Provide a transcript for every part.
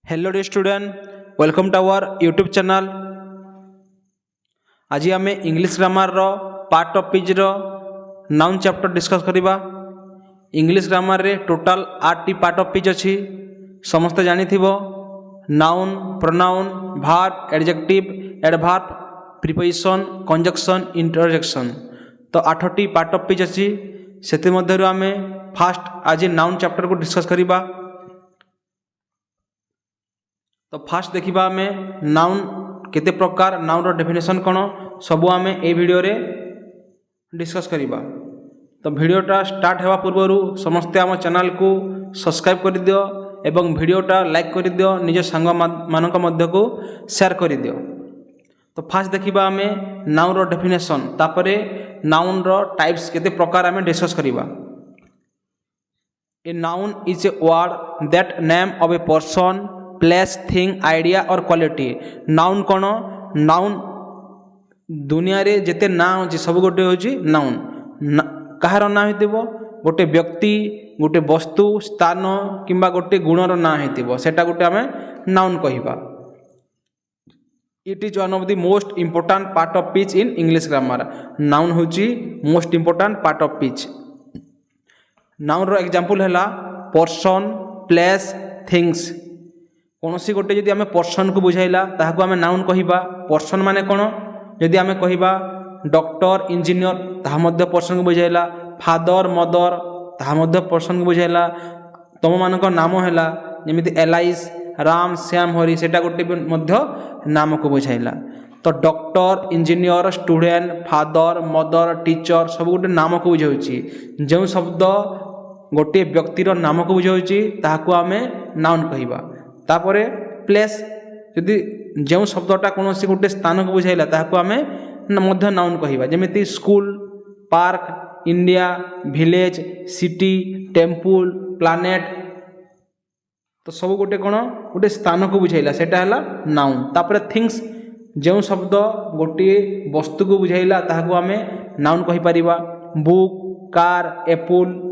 Hello dear student, welcome to our YouTube channel. आज आम English grammar रो part of speech रो noun chapter discuss करिबा। English grammar रे टोटल 8 पार्ट ऑफ पेज अच्छी। समस्त जानिथिबो noun, pronoun, verb, adjective, adverb, preposition, conjunction, interjection. तो 8टी पार्ट ऑफ पेज अच्छी। से मध्यरु आमे फास्ट आज नाउन चैप्टर को डिस्कस करिबा। तो फास्ट देखिबा आमे नाउन केते प्रकार, नाउन रो डेफिनेशन कोन सबु आमे ए वीडियो रे डिस्कस करिबा। तो वीडियोटा स्टार्ट हेबा पूर्वरु समस्ते आम चैनल को सब्सक्राइब कर दियो एवं वीडियोटा लाइक कर दियो, निज संग मानक मध्य को शेयर कर दियो। तो फास्ट देखिबा आमे नाउन रो डेफिनेशन, तापरे नाउन रो टाइप्स केते प्रकार आमे डिस्कस करिबा। A noun is a word that name of a person, place, thing, idea और क्वालिटी। नाउन कौन? नाउन दुनिया रे जेते ना होची सब गोटे होची नाउन। कहार ना होइतिबो? गोटे व्यक्ति, गोटे वस्तु, स्थान किंबा गोटे गुणर ना होइतिबो, सेटा गोटे आमे नाउन कहिबा। It is one of the most important part of speech in English grammar. Noun होची most important part of speech. Noun रो एग्जांपल हैला पर्सन, प्लेस, थिंग्स। कौनसी गोटे जदि आमे पर्सन को बुझाइला ताहाको आमे नाउन कहिबा। पर्सन माने कोन? जदि आमे कहिबा डॉक्टर, इंजीनियर, ताहा मध्य पर्सन को बुझाइला। फादर, मदर, ताहा मध्य पर्सन को बुझाइला। तम मानक नाम हैला जेमिति एलाइस, राम, श्याम, हरि, सेटा गोटे मध्य नाम को बुझाइला। तो doctor, engineer, student, father, mother, teacher सब गोटे नाम को बुझाउची। जो शब्द गोटे व्यक्तिर नाम को बुझाउची ताहाको आमे नाउन कहिबा। तापरे प्लेस, यदि जो शब्दटा कौन गोटे स्थान को बुझाइला ताहाको आमे मध्य नाउन कहिबा। जेमिति school, park, India, village, city, temple, planet. तो सब गोटे कौन गोटे स्थान को बुझाइला, सेटा हैला नाउन। तापरे थिंग्स, जो शब्द गोटे वस्तु को बुझाइला ताहाको आमे नाउन कहि परिबा। Book, car, apple,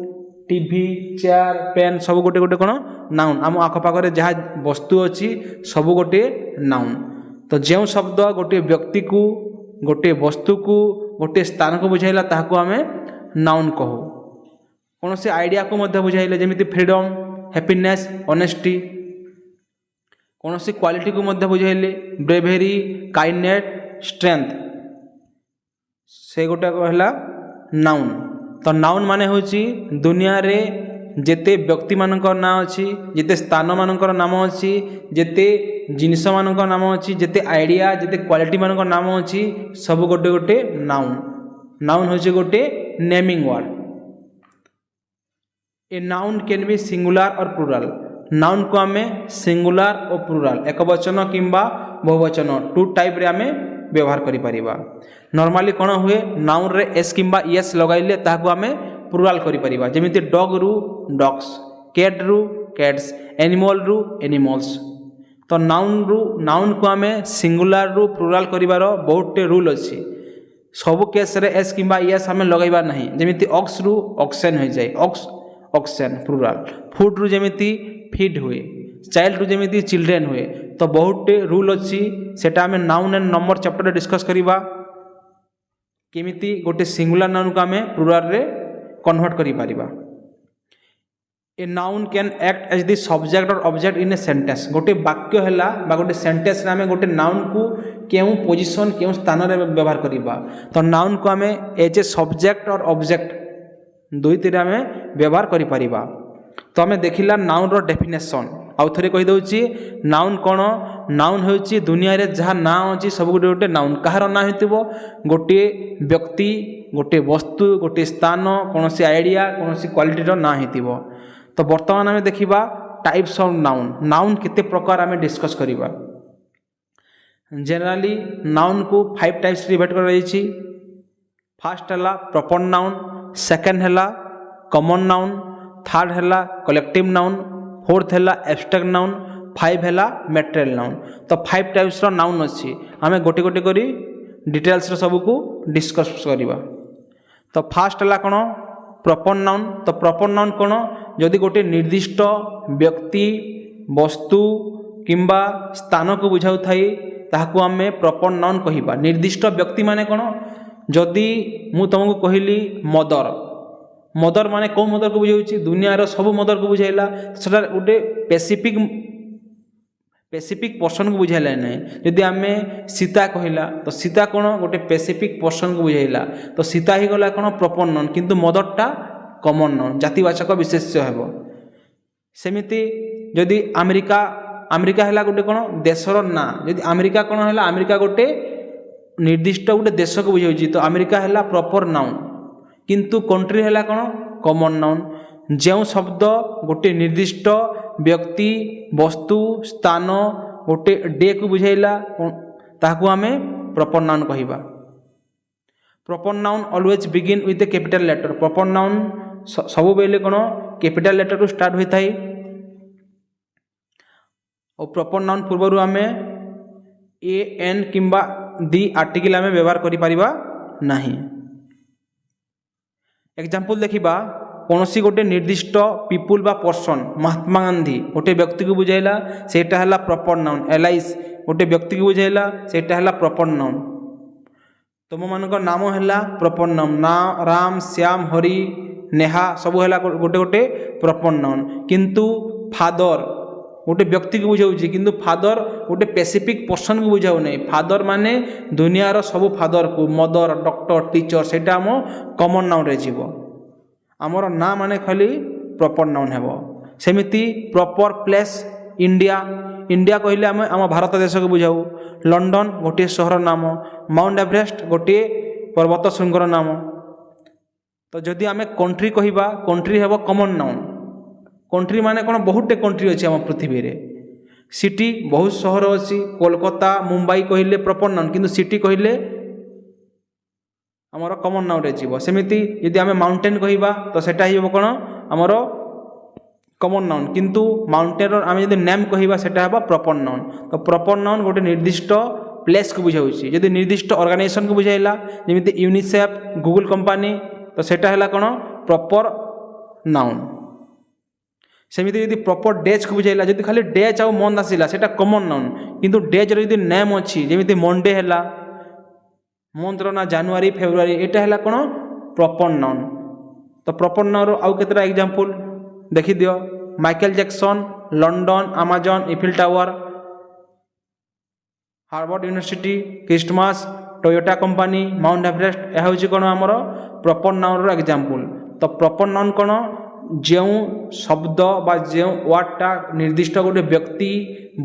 TV, chair, pen सब गोटे गोटे कौन नाउन। आम आखपाखे जहाँ वस्तु अच्छी सब गोटे नाउन। तो जो शब्द गोटे व्यक्ति को, गोटे वस्तु को, गोटे स्थान को बुझाइला ताहाको आमे नाउन कहू। कौन से आइडिया को मध्य बुझाइले जेमिति फ्रीडम, हैप्पीनेस, ऑनेस्टी। कौन सी क्वालिटी को मध्य बुझाइले ब्रेवेरी, काइंडनेस, स्ट्रेंथ, से गोटे कहला नाउन। तो नाउन माने होची दुनिया रे जेते व्यक्ति मानक ना अच्छी, जेते स्थान मानक नाम अच्छी, जेते जिनिस मानक नाम अच्छी, जेते आइडिया, जेते क्वालिटी मानक नाम अच्छी, सब गोटे गोटे नाउन। नाउन होची गोटे naming word. A noun can be singular और प्लुरल। नाउन को आमे सिंगुलर और प्लुरल, एक वचन किंबा बहुवचन, टू टाइप रे आमे व्यवहार करि परिबा। नॉर्मली कोन हुए नाउन रे एस किंबा एस लगाइले ताहाको आमे प्लुरल करि परिबा। जेमिति डॉग रु डॉग्स, कैट रु कैट्स, एनिमल रु एनिमल्स। तो नाउन को आमे सिंगुलर रु प्लुरल करिवार बहुत रूल अछि। सब केस रे एस किंबा एस आमे लगाइबा नहीं। जेमिति ऑक्स रु ऑक्सन हो जाए, ऑक्स ऑक्सन प्लुरल। फूड रु जेमिति फीड हुए, चाइल्ड रु जेमिति चिल्ड्रेन हुए। तो बहुत रूल अच्छी, सेटा आमे noun and number chapter discuss करिबा। केमिति गोटे सिंगुलर नाउन को आमे प्लुरल रे कन्वर्ट करि परिबा। A noun can act as the subject और ऑब्जेक्ट इन ए सेंटेंस। गोटे वाक्य हैला बा गोटे सेंटेंस रे आमे गोटे नाउन को केउ पोजीशन, केउ स्थान रे व्यवहार करिबा। तो नाउन को आमे एज ए सब्जेक्ट और ऑब्जेक्ट दुईति रे आमे व्यवहार करि परिबा। तो आमे देखिला नाउन रो डेफिनेशन। आउ थरे कहि दउची नाउन कोन? नाउन होची दुनिया रे जहाँ ना अछि सब गोटे गोटे नाउन। कहार ना होइतिबो? गोटे व्यक्ति, गोटे वस्तु, गोटे स्थान, कौनसी आइडिया, कौनसी क्वालिटी रो ना होइतिबो। तो वर्तमान आमे देखिबा टाइप्स ऑफ नाउन। नाउन केते प्रकार आमे डिस्कस करिबा। जनरली नाउन को 5 टाइप्स डिवाइड करा जायछि। फर्स्ट हैला प्रॉपर नाउन, सेकंड हैला कॉमन नाउन, थर्ड हैला कलेक्टिव नाउन, फोर्थ हैला एब्स्ट्रैक्ट नाउन, 5 हैला मैटेरियल नाउन। तो 5 टाइप्स रो नाउन अछि। आमे गोटे गोटे करी डिटेल्स रो सब को डिस्कस करिबा। तो फर्स्ट हैला कोन? Proper noun. तो प्रॉपर नाउन कोन? जदि गोटे निर्दिष्ट व्यक्ति, वस्तु किंबा स्थान को बुझाऊ थाई ताहाकू आमे प्रॉपर नाउन कहिबा। निर्दिष्ट व्यक्ति माने कोन, जदि मु तुमको कहली मदर, मदर माने कौ मदर को बुझाऊची, दुनिया रो सब मदर को बुझाइला, सेटा गोटे स्पेसिफिक पर्सन को बुझाइला नहीं। जदि आमे सीता कहला तो सीता कोन गोटे स्पेसिफिक पर्सन को बुझाइला, तो सीता ही गला कोन प्रॉपर नाउन, किंतु मदरटा कॉमन नाउन जातिवाचक विशेष्य हेबो। सेमिति जदि अमेरिका, अमेरिका है गोटे कौन देशर ना, जदि अमेरिका कौन है, अमेरिका गोटे निर्दिष्ट गोटे देश को बुझाऊँ, तो अमेरिका है प्रॉपर नाउन, किंतु कंट्री है कौन कॉमन नाउन। जो शब्द गोटे निर्दिष्ट व्यक्ति वस्तु स्थान गोटे डे को बुझाइला ताकू आमे प्रॉपर नाउन कहिबा। Proper noun always begin with a capital letter. Proper noun सब बेले कौन कैपिटल लेटर रू स्टार्ट होता है। और प्रॉपर नाउन पूर्वर आम ए एन किंबा दी आर्टिकल आम व्यवहार करि परिबा नहीं। एग्जांपल देखिबा, कौनसी गोटे निर्दिष्ट पीपुल बा पर्सन, महात्मा गांधी गोटे व्यक्ति को बुझाइला सेटा है प्रॉपर नाउन। एलाइस गोटे व्यक्ति को बुझाइला सेटा है प्रॉपर नाउन। तुम मान नाम है प्रॉपर नाउन, ना राम श्याम हरि नेहा सब है गोटे गोटे प्रॉपर नाउन। किंतु फादर गोटे व्यक्ति को बुझाऊँ, किंतु फादर गोटे स्पेसिफिक पर्सन को बुझाऊ नहीं। फादर माने दुनियार सब फादर को, मदर डॉक्टर टीचर सेटा आम कॉमन नाउन रे जीवो। आमर ना माने खाली प्रॉपर नाउन हेबो। सेमिति प्रॉपर प्लेस इंडिया, इंडिया कहले आम आम भारत देश को बुझाऊ। लंडन गोटे सहर नाम, माउंट एवरेस्ट गोटे पर्वत शृंगर नाम। तो जदि आम कंट्री कहबा, कंट्री हेबो कॉमन नाउन। कंट्री माने कौन बहुत कंट्री अच्छी आम पृथ्वी रे। सिटी बहुत सहर अच्छी, कोलकाता मुंबई कहले प्रॉपर नाउन, किंतु सिटी कहले आमर कॉमन नाउन रे जीवो। सेमिति यदि आम माउंटेन कहबा तो सेटा हिबो कोन आमर कॉमन नाउन, किंतु माउंटेन आम यदि नेम कहबा सेटा हेबा प्रॉपर नाउन। तो प्रॉपर नाउन गोटे निर्दिष्ट प्लेस को बुझाऊँ। यदि निर्दिष्ट ऑर्गेनाइजेशन को बुझाइला, जमिति यूनिसेफ गूगल कंपनी, तो सेटा है कौन प्रॉपर नाउन। सेमिति यदि प्रॉपर डेज को बुझाइला, जदि खाली डेज आउ मंथ आसिला सेटा कॉमन नाउन, किंतु डेज यदि नेम अच्छी, जमिति मंडे है मंथर ना जनवरी फेब्रुआरी, एटा है कौन प्रॉपर नाउन। तो प्रॉपर नाउन आउ केतरा एग्जांपल देखि दियो। Michael Jackson, London, Amazon, Eiffel tower, Harvard university, Christmas, Toyota company, mount Everest, यह हूँ कौन आमर प्रॉपर नाउन एग्जांपल। तो प्रॉपर नाउन कौन जो शब्द बा जो वार्डटा निर्दिष्ट गोटे व्यक्ति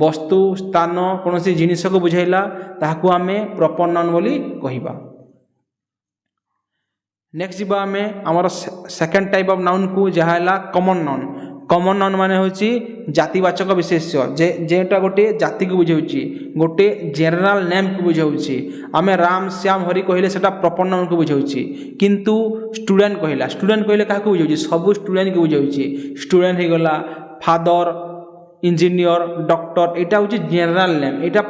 वस्तु स्थान कौन सी जिनिस को बुझाइला ताहाकू आमे प्रॉपर नाउन बोली कहिबा। नेक्स्ट जीवा आमे आमर सेकेंड टाइप ऑफ नाउन को जहाँ कॉमन नाउन। कॉमन नाउन माने होची जातिवाचक विशेष्य, जेटा गोटे जाति को बुझाऊँ, गोटे जनरल नेम को बुझाऊँ। आमे राम श्याम हरि कहले सेटा प्रॉपर नाउन को बुझाऊँ, किंतु स्टूडेंट कहला, स्टूडेंट कहले क्या बुझाऊँ सब स्टूडेंट को बुझाऊँ। स्टूडेंट हो गला फादर इंजीनियर डॉक्टर, यहाँ हूँ जनरल नेम, यहाँ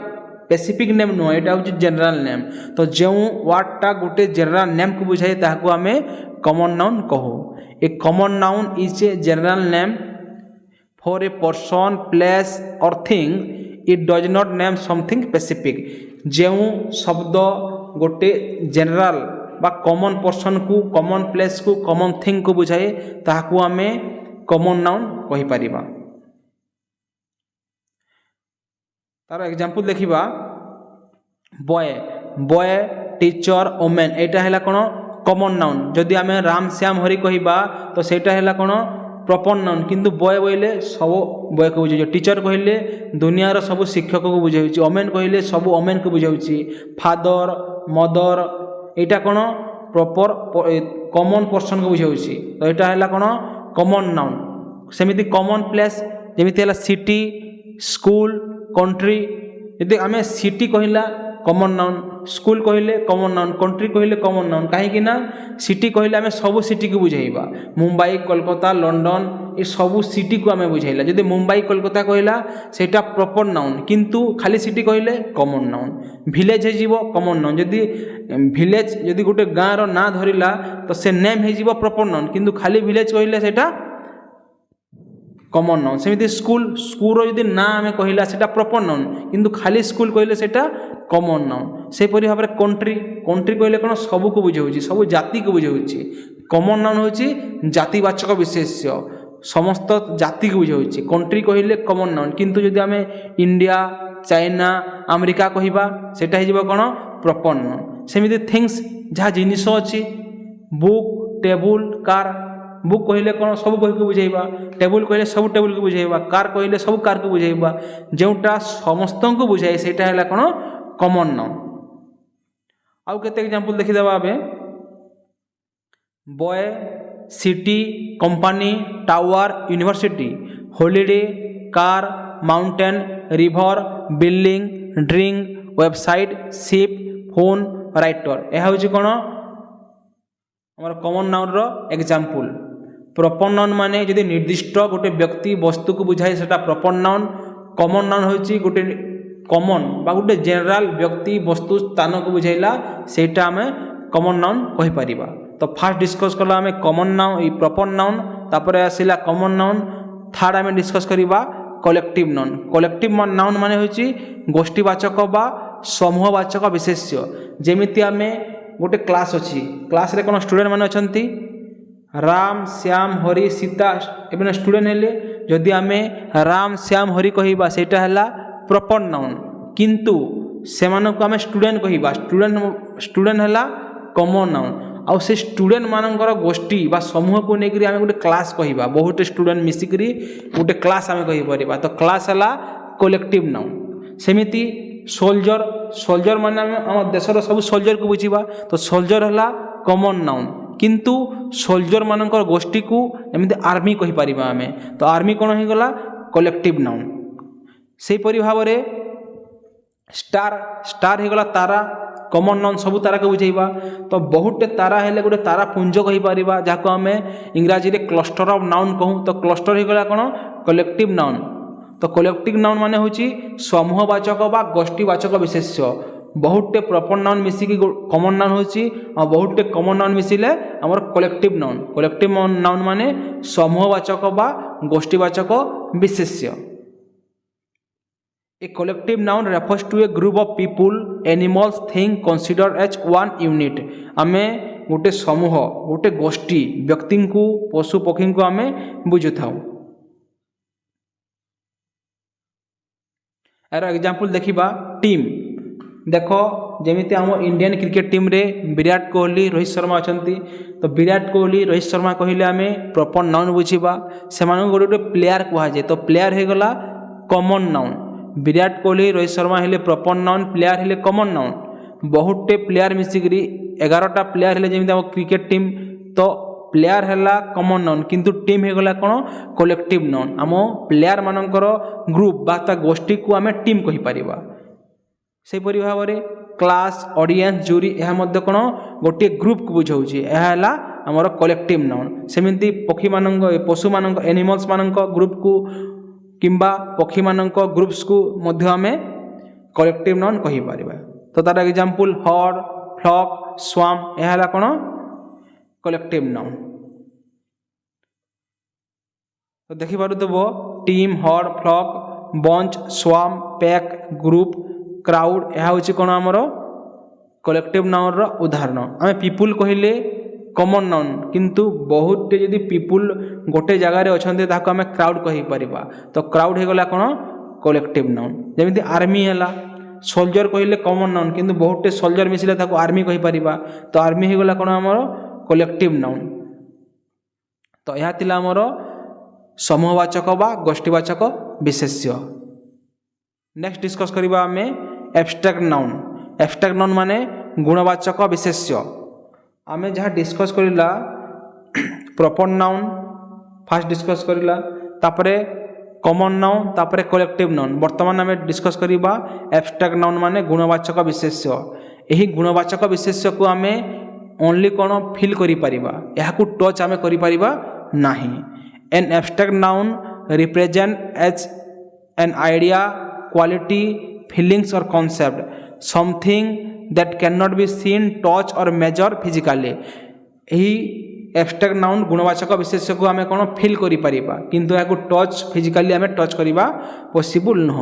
स्पेसिफिक नेम नुह, यहाँ हूँ जनरल नेम। तो जो वार्डटा गोटे जनरल नेम को बुझाए ताकू आमे कॉमन नाउन कहू। A common noun is a general name for a person, place or thing, it does not name something specific। जो शब्द गोटे जनरल बा कॉमन पर्सन को, कॉमन प्लेस को, कॉमन थिंग को बुझाए ताकू आमे कॉमन नाउन कहि परिबा। तार एग्जांपल देखिबा, बॉय, बॉय टीचर ओमेन, एटा हैला कोन कॉमन नाउन। जदि आमे राम श्याम हरि कहिबा तो सेटा हैला कोन प्रॉपर नाउन, किंतु बॉय बोले सब बॉय को बुझाऊँ। टीचर कहले दुनियार सब शिक्षक को बुझाऊँ। ओमेन कहले सब ओमेन को बुझाऊँ। फादर मदर यहाँ कौन प्रॉपर कॉमन पर्सन को बुझाऊँ, तो यहाँ है कौन कॉमन नाउन। सेमिति कॉमन प्लेस जमीती है सिटी स्कूल कंट्री, यदि आम सिटी कहला कॉमन नाउन, स्कूल कहले कॉमन नाउन, कंट्री कहले कॉमन नाउन। कहीं सिटी कहले आम सब सिटी को बुझाइबा, मुंबई कोलकाता लंडन ये सब सिटी को आम बुझाइला। जदि मुंबई कोलकाता कहला सेटा प्रॉपर नाउन, किंतु खाली सिटी कहले कॉमन नाउन। विलेज हो कॉमन नाउन, जदि विलेज जदि गोटे गाँव रो ना धरिला तो से नेम हो प्रॉपर नाउन, किंतु खाली विलेज कहले सेटा कमन नाउन सेमती स्कूल स्कूल यदि ना आम कहला से प्रॉपर नाउन किंतु खाली स्कूल कहले से कमन नाउन से परि भाव में कंट्री कंट्री कहले कौन सबू को बुझाऊँ सब जाति को बुझाऊँ कमन नाउन हूँ जातिवाचक विशेष्य समस्त जाति को बुझाऊँ कंट्री कहले कमन नाउन किंतु जदि आम इंडिया चाइना अमेरिका कहवा सेटा हो कौन प्रॉपर नाउन सेमती थिंग्स जहाँ जिनिस अच्छी बुक टेबुल कार बुक कहले कौन सब बही को बुझेबा टेबुल कहले सब टेबुल को बुझेबा कार कहले सब कार को बुझेबा जोटा समस्त को बुझाए सेटा है कौन कमन नाउन आउ केते एग्जांपल देखिदेबा आबे boy city company tower university holiday car mountain river building drink website ship phone writer यह हूँ कौन आम कमन नाउन रो एग्जांपल प्रॉपर नाउन माने यदि निर्दिष्ट गोटे व्यक्ति वस्तु को बुझाए सेटा प्रॉपर नाउन कमन नाउन होची गोटे कमन बा गोटे जनरल व्यक्ति वस्तु स्थान को बुझाइला सेटा आम कमन नाउन कहि परिबा तो फास्ट डिस्कस कला आम कमन नाउन प्रॉपर नाउन तापर आसिला कमन नाउन थर्ड आम डिस्कस करिबा कलेक्टिव नाउन माने होची गोष्ठीवाचक बा समूहवाचक विशेष्य जेमिति आम गोटे क्लास अच्छी क्लास रे कौन स्टूडेंट माने अछंती राम श्याम हरि सीता एबे स्टूडेंट हेले जदि आम राम श्याम हरि कहवा सेटा है प्रॉपर नाउन किंतु सेमानक आम स्टूडेंट कहवा स्टूडेंट है कमन नाउन आउ से स्टूडेंट मानकर गोष्ठी बा समूह को लेकर आम गोटे क्लास कहवा बहुत स्टूडेंट मिसिकरी गोटे क्लास आम कहीपर तो क्लास है कलेक्टिव नाउन सेमिति सोल्जर सोल्जर माने आम देशर सब सोल्जर को बुझा तो सोल्जर है कमन नाउन किंतु सोल्जर मानकर गोष्ठी को एमती आर्मी कहीपर आम तो आर्मी कौन हो गला कलेक्टिव नाउन से परि भाव में स्टार स्टार हो गला तारा कमन नाउन सब तारा को बुझेबा तो बहुत तारा हेले गोटे तारा पुंज कहीपर जहाँ आम इंग्राजी रे क्लस्टर ऑफ नाउन कहूँ तो क्लस्टर हो गला कौन कलेक्टिव नाउन तो कलेक्टिव नाउन माने होची समूहवाचक बा गोष्ठीवाचक विशेष्य बहुटे प्रॉपर नाउन मिसिकी कमन नाउन होची और बहुटे कमन नाउन मिसिले हमर कलेक्टिव नाउन माने समूहवाचक बा गोष्ठीवाचक विशेष्य a collective noun refers to a group of people animals thing consider as one unit आमे गोटे समूह गोटे गोष्ठी व्यक्ति को पशु पक्षी को आमे बुझु थाउ यार एग्जांपल देखिबा टीम देख जमीती आम इंडियन क्रिकेट टीम रे विराट कोहली रोहित शर्मा अछंती तो विराट कोहली रोहित शर्मा कहले आम प्रॉपर नाउन बुझीबा से गोटे गोटे प्लेयर कहुए तो प्लेयर हो गला कमन नाउन विराट कोहली रोहित शर्मा हेले प्रॉपर नाउन प्लेयर हेले कमन नाउन बहुटे प्लेयर मिसिकरी 11टा प्लेयर हेले जमीती आम क्रिकेट टीम तो प्लेयर है कमन नाउन किंतु टीम हो गला कौन कलेक्टिव नाउन आम प्लेयर मानकर ग्रुप बा गोष्ठी को आम टीम कहीपर से परि भाव में क्लास ऑडियंस जूरी यह कौन गोटे ग्रुप को बुझाऊँ यह है आमर कलेक्टिव नाउन सेमती पक्षी मान पशु मान एनिमल्स मान ग्रुप को किंबा पक्षी मान ग्रुप्स को आम कलेक्टिव नाउन कहीपर तो तार एग्जांपल हर्ड फ्लॉक स्वाम यह है कौन कलेक्टिव नाउन तो देखिपारुथब team herd flock bunch swarm pack group crowd यह हूँ कौन आमर कलेक्टिव नाउन रो उदाहरण आम पीपुल कहले कमन नाउन किंतु बहुत जदि पीपुल गोटे जगार अच्छा आम क्राउड कहीपर तो क्राउड हो गला कौन कलेक्टिव नाउन जमी आर्मी है सोल्जर कहले कमन नाउन किंतु बहुटे सोल्जर मिसिले आर्मी कहीपर तो आर्मी हो गला कौन आमर कलेक्टिव नाउन तो यह थिला आमर समूहवाचक बा गोष्ठीवाचक विशेष्य नेक्स्ट डिस्कस करिबा आम एब्स्ट्रैक्ट नाउन माने गुणवाचक विशेष्य आम जहाँ डिस्कस करिला प्रॉपर नाउन फास्ट डिस्कस करिला तापरे कमन नाउन तापरे कलेक्टिव नाउन वर्तमान आम डिस्कस करिबा एब्स्ट्रैक्ट नाउन माने गुणवाचक विशेष्य यही गुणवाचक विशेष्य को आम ओनली कौन फिल करिपरिबा याकू टच आम करिपरिबा नाही an abstract noun represent as an idea quality feelings or concept something that can not be seen touch or measure physically यही एब्स्ट्राक्ट नाउन गुणवाचक विशेष्य को आम कौन फिल करें किंतु या टच फिजिकाली आम टच करवा पॉसिबल नुह।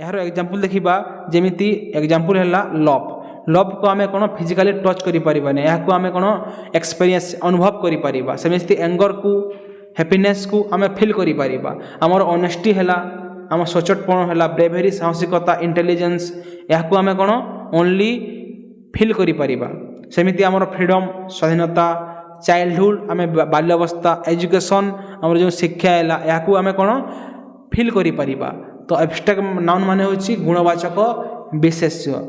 यार एग्जांपल देखिबा जेमिति एग्जांपल हैला लव। लव को आम कौन फिजिकाली टच करें या आम कौन एक्सपीरियंस अनुभव करें। सेमिति एंगर को हैप्पीनेस को आम फिल करें। आमर ऑनेस्टी है आम सचोटपण है ब्रेवेरी साहसिकता इंटेलिजेंस या आम कौन ओनली फिल करें। सेमिति आमर फ्रीडम स्वाधीनता चाइल्डहुड आम बाल्यावस्था एजुकेशन आमर जो शिक्षा है या आम कौन फिल करें। तो एब्स्ट्राक्ट नाउन माने होची गुणवाचक विशेष्य।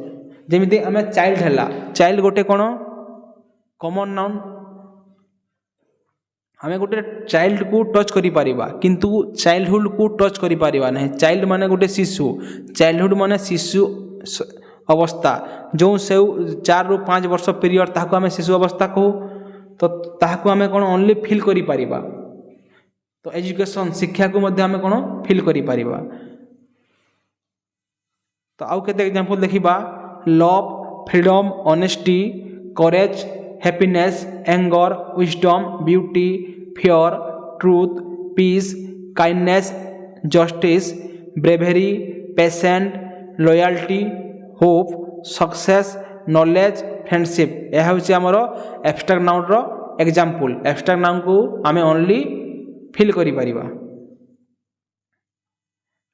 जेमिति आम चाइल्ड है चाइल्ड गोटे कौन कॉमन नाउन आम गोटे चाइल्ड को टच करें किंतु चाइल्डहुड को टच करें ना। चाइल्ड माने गोटे शिशु चाइल्डहुड माने शिशु अवस्था जो से 4 ରୁ 5 वर्ष पीरियड ताको आम शिशु अवस्था कहू। तो ताको आम कौन ओनली फिल करें। तो एजुकेशन शिक्षा को मध्य आम कौन फिल करें। तो आउ केते एग्जांपल देखिबा love freedom honesty courage happiness anger wisdom beauty fear truth peace kindness justice bravery patient loyalty hope success knowledge friendship यह हूँ आमर एब्स्ट्राक्ट नाउन रो एग्जांपल। एब्स्ट्राक्ट नाउन को आम ओनली फिल करें।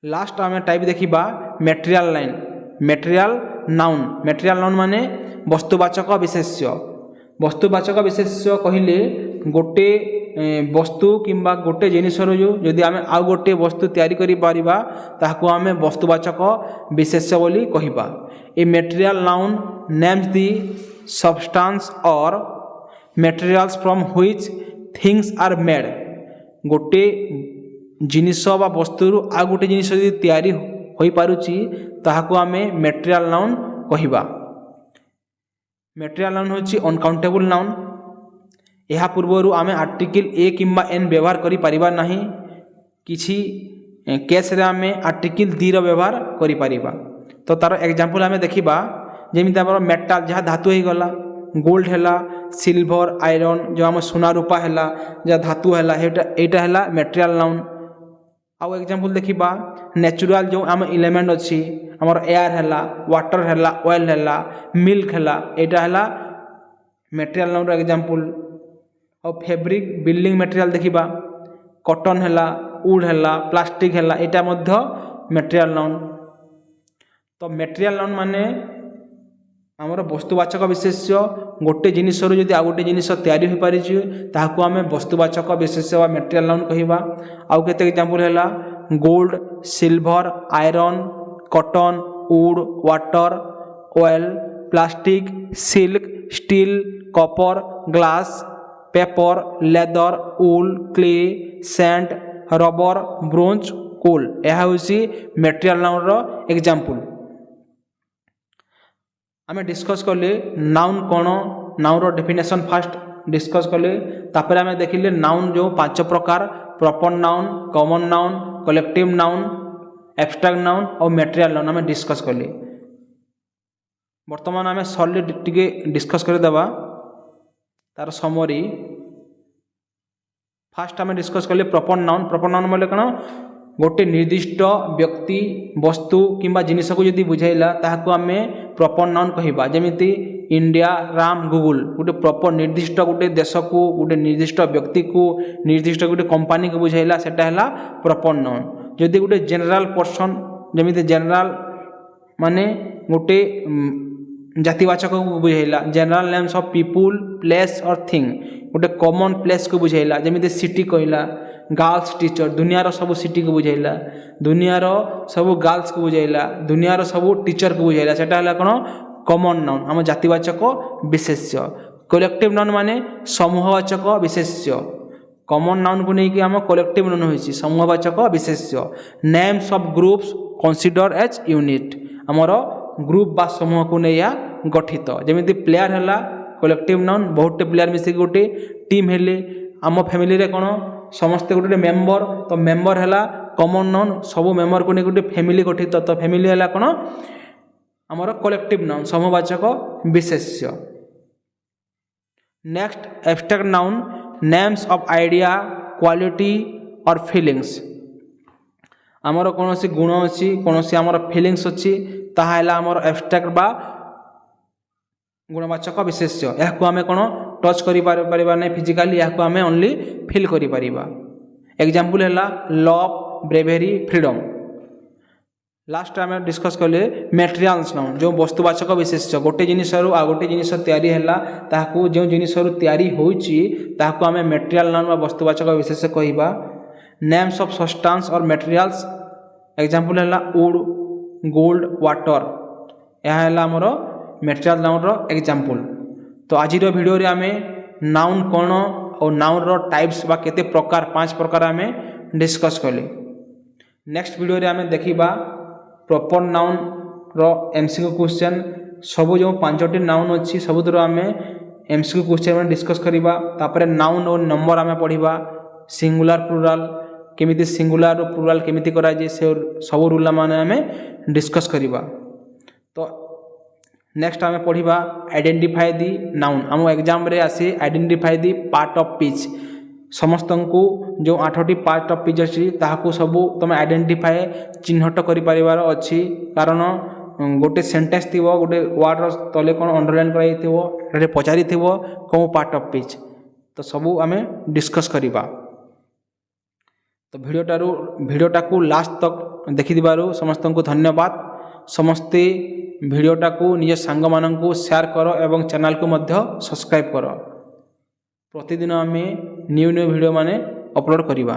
लास्ट आम टाइप देखिबा मटेरियल लाइन मटेरियल नाउन माने वस्तुवाचक विशेष्य। वस्तुवाचक विशेष्य कहले गोटे वस्तु किंबा गोटे जिनिसर जो जदि आम आउ गोटे वस्तु तैयारी करि परिबा ताहाको आम वस्तुवाचक विशेष्य बोली कहिबा। A material noun names the substance or materials from which things are made. गोटे जिनिस बा वस्तु आ गोटे जिनिस यदि तैयारी होई पारुची ताहाको आमे मटेरियल नाउन कहिबा। मटेरियल नाउन होची अनकाउंटेबल नाउन। यह पूर्व आमे आर्टिकल ए किंबा एन व्यवहार करि परिबा नाही। किछि केस रे आमे आर्टिकल दी रो व्यवहार करि परिबा। तो तार एग्जांपल आमे देखिबा जेमिति हमर मेटल जहाँ धातु हो गला गोल्ड हैला सिल्वर आयरन जो आम सोना रूपा हैला जहाँ धातु हैला एटा हैला मटेरियल नाउन। आउ एग्जांपल देखिबा नेचुरल जो आम एलिमेंट अच्छी आमर एयर हैला वाटर हैला ऑयल हैला मिल्क हैला एटा हैला मटेरियल नाउन एग्जांपल। और फैब्रिक बिल्डिंग मटेरियल देखिबा कॉटन हैला वुड हैला प्लास्टिक हैला एटा मध्य मटेरियल नाउन। तो मटेरियल नाउन माने आमर वस्तुवाचक विशेष्य गोटे जिनिस जदि आ गोटे जिनिस तैयारी हो पारि ताहाको आमे वस्तुवाचक विशेष्य वा मटेरियल नाउन कहिबा। आउ केते एग्जांपल हैला gold silver iron cotton wood water oil plastic silk steel copper glass paper leather wool clay sand rubber bronze coal यह हूँ मटेरियल नाउन रो एग्जांपल। आमे डिस्कस कले नाउन कौन नाउन रो डेफिनेशन फास्ट डिस्कस कले तापर आमे देखिले नाउन जो 5 प्रकार proper noun common noun collective noun abstract noun और मटेरियल नाउन आमे डिस्कस कले। वर्तमान आमे सॉलिड टिके डिस्कस कर देबा तार समरी। फास्ट आमे डिस्कस कले प्रॉपर नाउन मतलब कौन गोटे निर्दिष्ट व्यक्ति वस्तु किंबा जिनिस को यदि बुझाइला ताहाको आमे प्रॉपर नाउन कहिबा। जेमिति इंडिया राम गूगल गोटे प्रॉपर निर्दिष्ट गोटे देश को गोटे निर्दिष्ट व्यक्ति को निर्दिष्ट गोटे कंपनी को बुझाइला सेटा हैला प्रॉपर नाउन। जदि गोटे जनरल पर्सन जेमिति जनरल माने गोटे जातिवाचक को बुझाइला general names of people place और थिंग गोटे कॉमन प्लेस को बुझाइला जेमिति सिटी कहला गर्ल्स टीचर दुनियार सब सिटी को बुझाइला दुनियार सब गर्ल्स को बुझाइला दुनियार सब टीचर को बुझाइला सेटा हला कोन कॉमन नाउन आम जातिवाचक विशेष्य। कलेक्टिव नाउन माने समूहवाचक विशेष्य। कॉमन नाउन को लेकिन आम कलेक्टिव नाउन होइछि समूहवाचक विशेष्य। Names of groups consider as unit आमर ग्रुप बा समूह को नैया गठित जेमिति प्लेयर हैला कलेक्टिव नाउन बहुत प्लेयर मिसिक गोटे टीम हेले आम फैमिली रे कोन समस्ते गोटे मेंबर तो मेंबर हैला कॉमन नाउन सब मेंबर को नहीं गोटे फैमिली गठित तो फैमिली हैला कोन आमर कलेक्टिव नाउन समूहवाचक विशेष्य। Next abstract noun names of idea quality और फीलिंग्स। आमर कौन सी गुण अच्छी कौन सी आमर फीलिंग्स अच्छी ताहा आमर एब्स्ट्रैक्ट बा गुणवाचक विशेष्य। यह आम कौन टच कर फिजिकाली या आम ओनली फिल कर। एग्जाम्पल है लव ब्रेवेरी फ्रीडम। लास्ट आम डिस्कस कले मेटेरियाल्स नाउन जो वस्तुवाचक विशेष्य गोटे जिनिस आ गोटे जिनिस तैयारी है जो जिनिस तैयारी होची ताहाकू आम मेटेरियाल नाउन वस्तुवाचक विशेष्य कहवा। नेम्स ऑफ सब्सटेंस और मेटेरियाल्स एग्जाम्पल है वुड गोल्ड वाटर यह है आमर मेटेरियाल नाउन रो एग्जाम्पल। तो आज वीडियो रे आम नाउन कौन और नाउन रो टाइप्स बा केते प्रकार 5 प्रकार आम डिस्कस कले। नेक्स्ट वीडियो रे आम देखिबा प्रॉपर नाउन रो एमसीक्यू क्वेश्चन सब जो 5टी नाउन अच्छी सबुतर आम एमसीक्यू क्वेश्चन डिस्कस करिबा। तापरे नाउन और नंबर आम पढ़िबा सिंगुलर प्लुराल केमिति सिंगुलर और प्लुराल केमिति करा जे से सब रूल माने आम डिस्कस करिबा। तो नेक्स्ट आम पढ़िबा आइडेंटिफाई दी नाउन। आम एग्जाम रे आसी identify the part of pitch. समस्त को जो 8टी पार्ट ऑफ पिच अच्छी ताहाकू सबू तुम आइडेंटिफाई चिन्हट कर अच्छी कारण गोटे सेंटेंस थी गोटे वर्ड तले कौन अंडरलाइन कर पचारि कौ पार्ट ऑफ पिच तो सबू आम डिस्कस करिबा। तो वीडियोटा को लास्ट तक देखिबारु समस्त को धन्यवाद। समस्ते वीडियोटा को निज सांग माननकु शेयर करो एवं चैनल को मध्य सब्सक्राइब करो। प्रतिदिन आम न्यू न्यू वीडियो माने अपलोड करिबा।